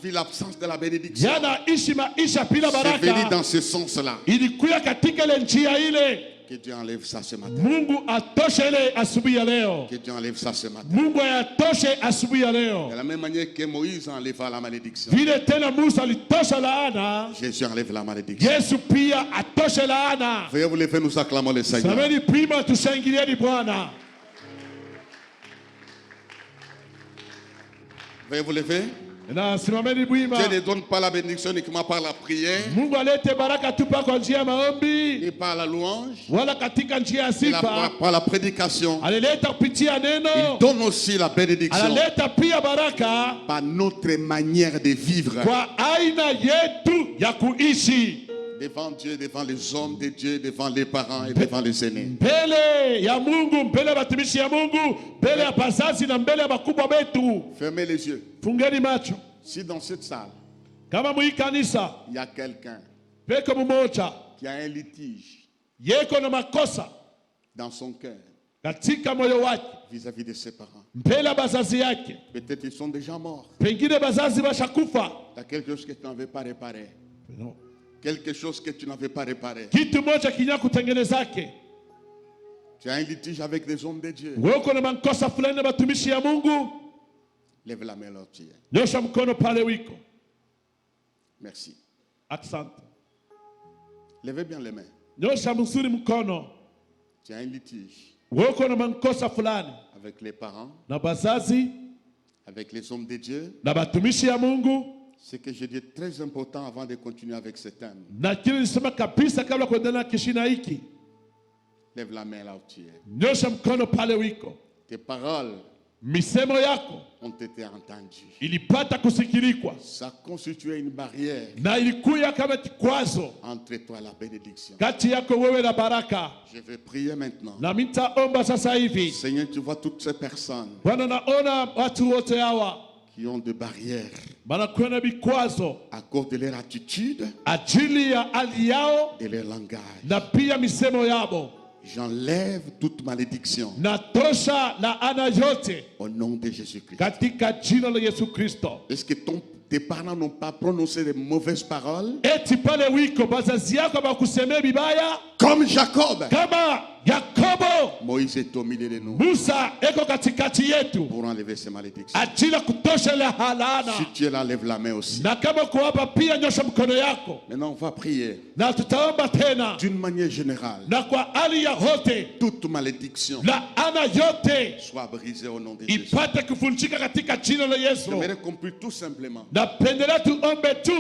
vit l'absence de la bénédiction. C'est venu dans ce sens-là. Que Dieu enlève ça ce matin. Que Dieu enlève ça ce matin. De la même manière que Moïse enleva la malédiction, Jésus enlève la malédiction. Veuillez vous lever, nous acclamons le Seigneur. Veuillez vous lever. Dieu ne donne pas la bénédiction uniquement par la prière, ni par la louange, ni par la prédication. Il donne aussi la bénédiction par notre manière de vivre. Devant Dieu, devant les hommes de Dieu, devant les parents et devant les aînés. Fermez les yeux. Si dans cette salle, il y a quelqu'un qui a un litige dans son cœur vis-à-vis de ses parents, peut-être ils sont déjà morts. Il y a quelque chose que tu n'avais pas réparé. Quelque chose que tu n'avais pas réparé. Tu as un litige avec des hommes de Dieu. Lève la main là où tu es. Merci. Levez bien les mains. Tu as un litige avec les parents, na bazazi, avec les hommes de Dieu. na batumishi ya Mungu. Ce que je dis est très important avant de continuer avec ce thème. Na kile nisema kabisa kabla kuendelea kishina hiki. Lève la main là où tu es. Nyosha mkono pale wiko. Tes paroles misemo yako ont été entendues. Ilipata kusikilika. Ça constituait une barrière Na ilikuwa kama kikwazo entre toi et la bénédiction. Kati yako wewe na baraka. Je vais prier maintenant. Na nitaomba sasa hivi. Seigneur, tu vois toutes ces personnes Bwana, naona watu wote hawa qui ont des barrières banakuwa na vikwazo à cause de leur attitude ajili ya hali yao et leur langage. na pia misemo yabo. J'enlève toute malédiction Natosha laana yote au nom de Jésus-Christ. katika jina la Yesu Kristo. Est-ce que tes parents n'ont pas prononcé de mauvaises paroles? Eti pale wiko bazazi yako bakusemea bibaya Comme Jacob. kama Yakobo. Moïse est au milieu de nous Musa eko katikati yetu pour enlever ces malédictions. ajili kutosha ile halana. Si tu es là, lève la main aussi. Na kama uko hapa pia nyosha mkono yako. Maintenant, on va prier Na tutaomba tena d'une manière générale. na kwa hali ya hote Toute malédiction laana yote soit brisée au nom de Jésus. ipate kuvunjika katika jina la Yesu. J'aimerais qu'on prie tout simplement. Napendelea tuombe tu.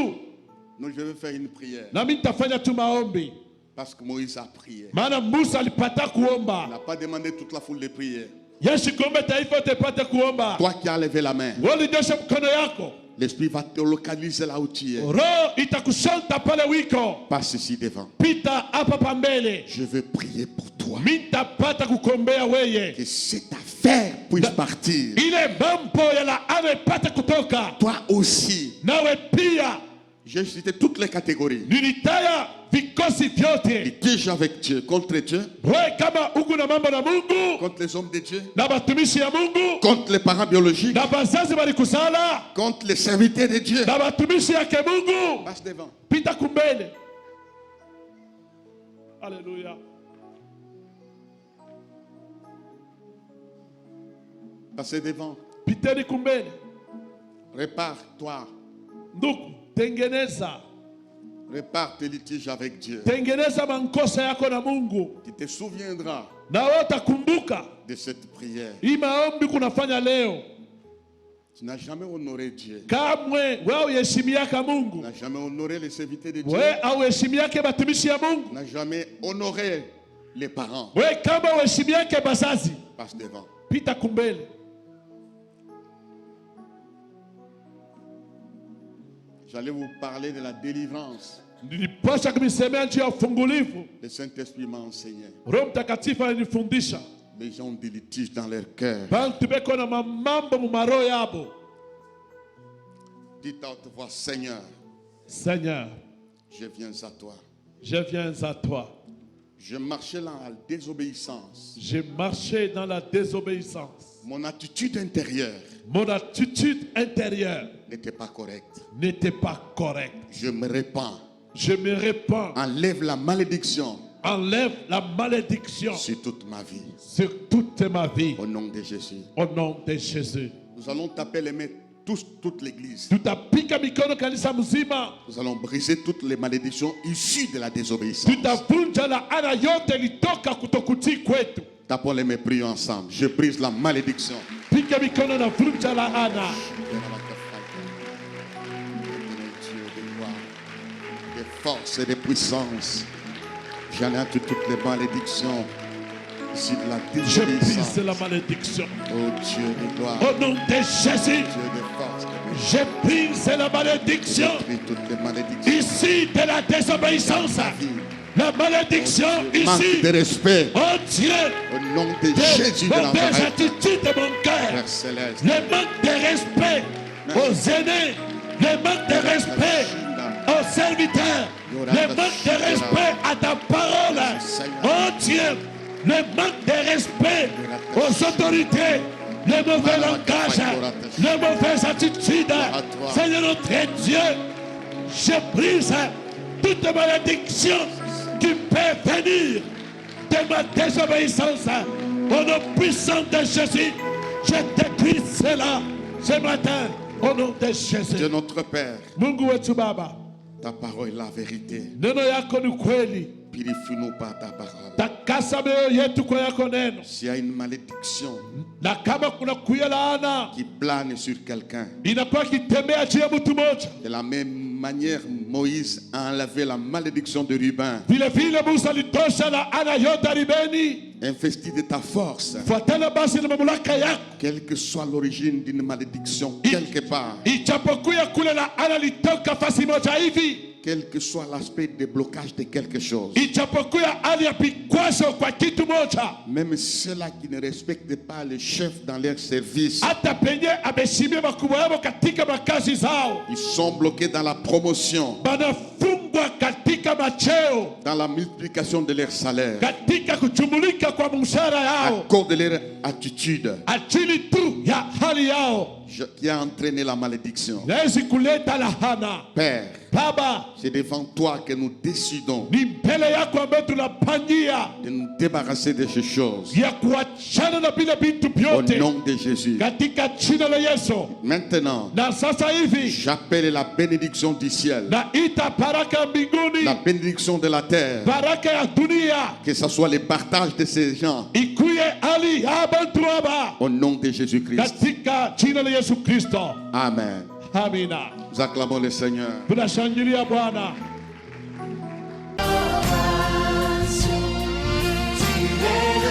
Donc je vais faire une prière. Na mimi nitafanya tu maombi. Parce que Moïse a prié. Maana Musa alipata kuomba. Il n'a pas demandé toute la foule de prier. Yesu kuomba taifa yote pate kuomba. Toi qui as levé la main, Wewe nyosha mkono yako. l'Esprit va te localiser là où tu es. Roho itakushanta pale wiko. Passe ici devant. Pita hapa pambele. Je veux prier pour toi. Mimi nitapata kukombea wewe. Que cette affaire puisse partir. Ile mambo ya laana ipate kutoka. Toi aussi. Nawe pia. J'ai cité toutes les catégories. Nilitaya vikosi vyote. Litige avec Dieu, contre Dieu. Wewe kama uko na mambo na Mungu. Contre les hommes de Dieu. Na batumishi ya Mungu. Contre les parents biologiques. Na bazazi balikusala. Contre les serviteurs de Dieu. Na batumishi yake Mungu. Passe devant. Pita kumbele. Alléluia. Passez devant. Piteni kumbele. Répare-toi. Ndugu, tengeneza. Répare tes litiges avec Dieu. Tengeneza mankosa yako na Mungu. Tu te souviendras Na wewe utakumbuka de cette prière. hii maombi kunafanya leo. Tu n'as jamais honoré Dieu. Kamwe wewe uheshimiaka Tu Mungu. n'as jamais honoré les serviteurs de Dieu. Wewe auheshimiake batumishi ya Mungu. Tu n'as jamais honoré les parents. Wewe kama uheshimiake bazazi, Passe devant. pita kumbele. J'allais vous parler de la délivrance. Nilipasha kumisemea juu ya ufungulivu. Le Saint-Esprit m'a enseigné. Roho Mtakatifu alinifundisha. Les gens ont des litiges dans leur cœur. Bantu beko na mambo mu maroho yabo. Dites à haute voix, Seigneur, Seigneur, je viens à toi. je viens à toi. Je marchais dans la désobéissance. J'ai marché dans la désobéissance. Mon attitude intérieure Mon attitude intérieure n'était pas correcte. n'était pas correcte. Je me répands. Je me répands. Enlève la malédiction Enlève la malédiction sur toute ma vie. sur toute ma vie. Au nom de Jésus. Au nom de Jésus. Nous allons taper les mains toute l'église. Tutapika mikono kanisa mzima. Nous allons briser toutes les malédictions issues de la désobéissance. Tutavunja laana yote litoka kutokutii kwetu. Tapons les mains, prions ensemble. Je brise la malédiction. Pika mikono na vunja laana. Des forces et des puissances. J'anéantis toutes les malédictions ici de la Je désobéissance. brise la malédiction. Oh Dieu de gloire. Au nom de Jésus. Dieu de force. Je brise la malédiction. Prie toutes les malédictions. Ici de la désobéissance. La malédiction ici. Manque de respect. Oh Dieu. Au nom de Jésus de Des Nazareth. attitudes de mon cœur. Père céleste. Le manque de respect aux aînés. Le manque de respect aux serviteurs. Le manque de respect à ta parole. Oh Dieu. Le manque de respect aux autorités. Le mauvais langage. Les mauvaises attitudes. Seigneur notre Dieu. Je brise toute malédiction qui peut venir de ma désobéissance. Au nom puissant de Jésus, je détruis cela ce matin. Au nom de Jésus. Dieu notre Père. Mungu wetu Baba. Ta parole est la vérité. Neno yako ni kweli. Purifie-nous par ta parole. Takasa mioyo yetu kwa yako neno. S'il y a une malédiction Na kama kuna kuya laana qui plane sur quelqu'un, inakuwa kitembea juu ya mtu mmoja, de la même manière, Moïse a enlevé la malédiction de Ruben. vile vile Musa alitosha laana yote ya Rubeni. Investi de ta force, Fuatana basi na mamlaka yako, quelle que soit l'origine d'une malédiction quelque part, ichapokuya kule laana litoka fasi moja hivi, quel que soit l'aspect de blocage de quelque chose, ichapokuya hali ya vikwazo kwa kitu moja, même ceux-là qui ne respectent pas les chefs dans leur service, hata penye ameshimia makubwa yao katika makazi zao, ils sont bloqués dans la promotion, banafungwa katika macheo, dans la multiplication de leur salaire, katika kuchumulika kwa mshahara à yao, cause de leur attitude ajili tu ya hali yao qui a entraîné la malédiction. nawezi kuleta lahana. Père, Baba, c'est devant toi que nous décidons ni mbele yako ambayo tunapangia de nous débarrasser de ces choses. ya kuachana na vile vitu Au vyote nom de Jésus. katika jina la Yesu. Maintenant, Na sasa hivi j'appelle la bénédiction du ciel, naita baraka ya mbinguni, la bénédiction de la terre, baraka ya dunia que ce soit le partage de ces gens. ikuye hali ya bantu haba Au nom de Jésus-Christ. katika jina la Yesu Kristo. Amen. Amina. Nous acclamons le Seigneur. Tunashangilia Bwana. Tu es le